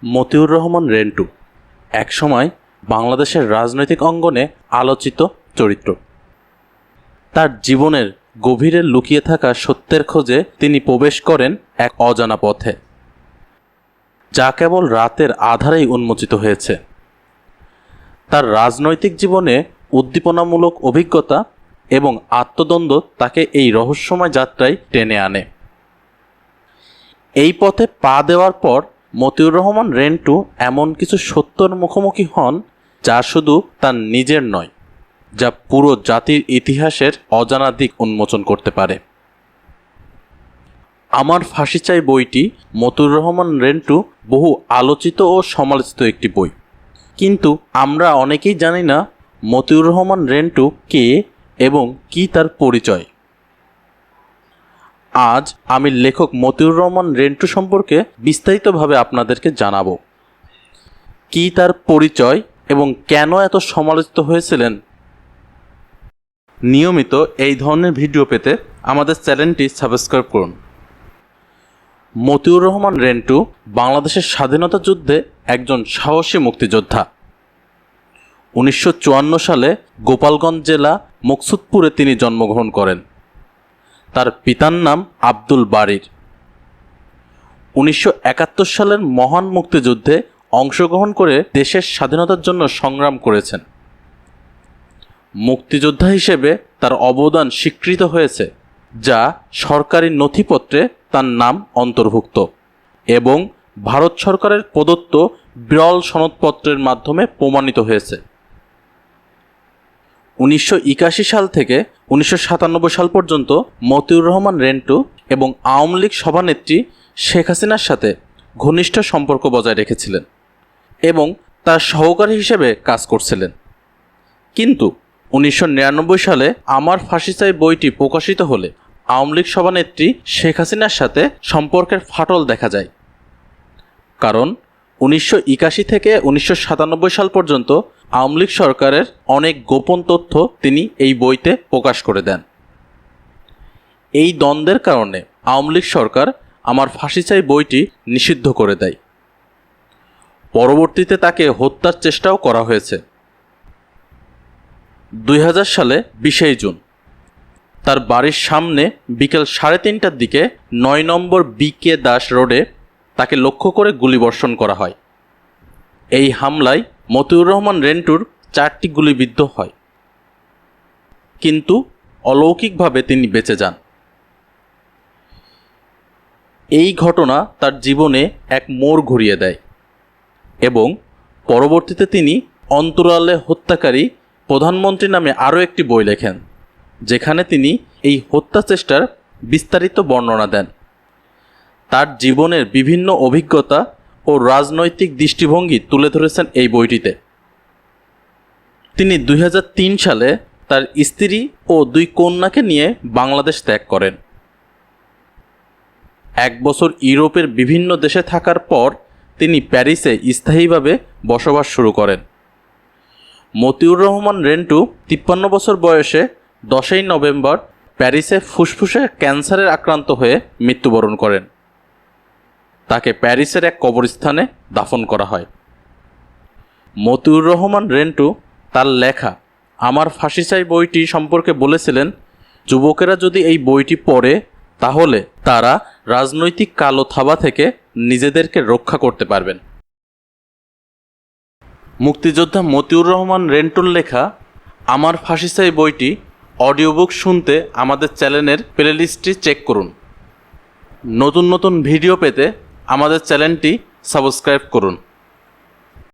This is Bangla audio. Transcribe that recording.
মতিউর রহমান রেন্টু একসময় বাংলাদেশের রাজনৈতিক অঙ্গনে আলোচিত চরিত্র। তার জীবনের গভীরে লুকিয়ে থাকা সত্যের খোঁজে তিনি প্রবেশ করেন এক অজানা পথে, যা কেবল রাতের আঁধারেই উন্মোচিত হয়েছে। তার রাজনৈতিক জীবনে উদ্দীপনামূলক অভিজ্ঞতা এবং আত্মদ্বন্দ্ব তাকে এই রহস্যময় যাত্রায় টেনে আনে। এই পথে পা দেওয়ার পর মতিউর রহমান রেন্টু এমন কিছু সত্যর মুখোমুখি হন যা শুধু তার নিজের নয়, যা পুরো জাতির ইতিহাসের অজানা দিক উন্মোচন করতে পারে। আমার ফাঁসি চাই বইটি মতিউর রহমান রেন্টু বহু আলোচিত ও সমালোচিত একটি বই, কিন্তু আমরা অনেকেই জানি না মতিউর রহমান রেন্টু কে এবং কি তার পরিচয়। আজ আমি লেখক মতিউর রহমান রেন্টু সম্পর্কে বিস্তারিতভাবে আপনাদেরকে জানাবো। কি তার পরিচয় এবং কেন এত সমালোচিত হয়েছিলেন। নিয়মিত এই ধরনের ভিডিও পেতে আমাদের চ্যানেলটি সাবস্ক্রাইব করুন। মতিউর রহমান রেন্টু বাংলাদেশের স্বাধীনতা যুদ্ধে একজন সাহসী মুক্তিযোদ্ধা। 1954 সালে গোপালগঞ্জ জেলা মুকসুদপুরে তিনি জন্মগ্রহণ করেন। তার পিতার নাম আব্দুল বারীর। 1971 সালের মহান মুক্তিযুদ্ধে অংশগ্রহণ করে দেশের স্বাধীনতার জন্য সংগ্রাম করেছেন। মুক্তিযোদ্ধা হিসেবে তার অবদান স্বীকৃত হয়েছে, যা সরকারি নথিপত্রে তার নাম অন্তর্ভুক্ত এবং ভারত সরকারের প্রদত্ত বিরল সনদপত্রের মাধ্যমে প্রমাণিত হয়েছে। 1981 সাল থেকে 1997 সাল পর্যন্ত মতিউর রহমান রেন্টু এবং আওয়ামী লীগ সভানেত্রী শেখ হাসিনার সাথে ঘনিষ্ঠ সম্পর্ক বজায় রেখেছিলেন এবং তার সহকারী হিসেবে কাজ করছিলেন। কিন্তু 1999 সালে আমার ফাঁসি চাই বইটি প্রকাশিত হলে আওয়ামী লীগ সভানেত্রী শেখ হাসিনার সাথে সম্পর্কের ফাটল দেখা যায়। কারণ 1981 থেকে 1997 সাল পর্যন্ত আওয়ামী লীগ সরকারের অনেক গোপন তথ্য তিনি এই বইতে প্রকাশ করে দেন। এই দ্বন্দ্বের কারণে আওয়ামী লীগ সরকার আমার ফাঁসি চাই বইটি নিষিদ্ধ করে দেয়। পরবর্তীতে তাকে হত্যার চেষ্টাও করা হয়েছে। 2000 সালে 20 জুন তার বাড়ির সামনে বিকেল 3:30টার দিকে 9 নম্বর BK দাস রোডে তাকে লক্ষ্য করে গুলিবর্ষণ করা হয়। এই হামলায় মতিউর রহমান রেন্টুর 4টি গুলিবিদ্ধ হয়, কিন্তু অলৌকিকভাবে তিনি বেঁচে যান। এই ঘটনা তার জীবনে এক মোড় ঘুরিয়ে দেয় এবং পরবর্তীতে তিনি অন্তরালে হত্যাকারী প্রধানমন্ত্রী নামে আরও একটি বই লেখেন, যেখানে তিনি এই হত্যা চেষ্টার বিস্তারিত বর্ণনা দেন। তার জীবনের বিভিন্ন অভিজ্ঞতা ও রাজনৈতিক দৃষ্টিভঙ্গি তুলে ধরেছেন এই বইটিতে। তিনি 2003 সালে তার স্ত্রী ও 2 কন্যাকে নিয়ে বাংলাদেশ ত্যাগ করেন। 1 বছর ইউরোপের বিভিন্ন দেশে থাকার পর তিনি প্যারিসে স্থায়ীভাবে বসবাস শুরু করেন। মতিউর রহমান রেন্টু 53 বছর বয়সে 10ই নভেম্বর প্যারিসে ফুসফুসে ক্যান্সারে আক্রান্ত হয়ে মৃত্যুবরণ করেন। তাকে প্যারিসের এক কবরস্থানে দাফন করা হয়। মতিউর রহমান রেন্টু তার লেখা আমার ফাঁসি চাই বইটি সম্পর্কে বলেছিলেন, যুবকেরা যদি এই বইটি পড়ে তাহলে তারা রাজনৈতিক কালো থাবা থেকে নিজেদেরকে রক্ষা করতে পারবেন। মুক্তিযোদ্ধা মতিউর রহমান রেন্টুর লেখা আমার ফাঁসি চাই বইটি অডিও বুক শুনতে আমাদের চ্যানেলের প্লেলিস্টটি চেক করুন। নতুন নতুন ভিডিও পেতে আমাদের চ্যানেলটি সাবস্ক্রাইব করুন।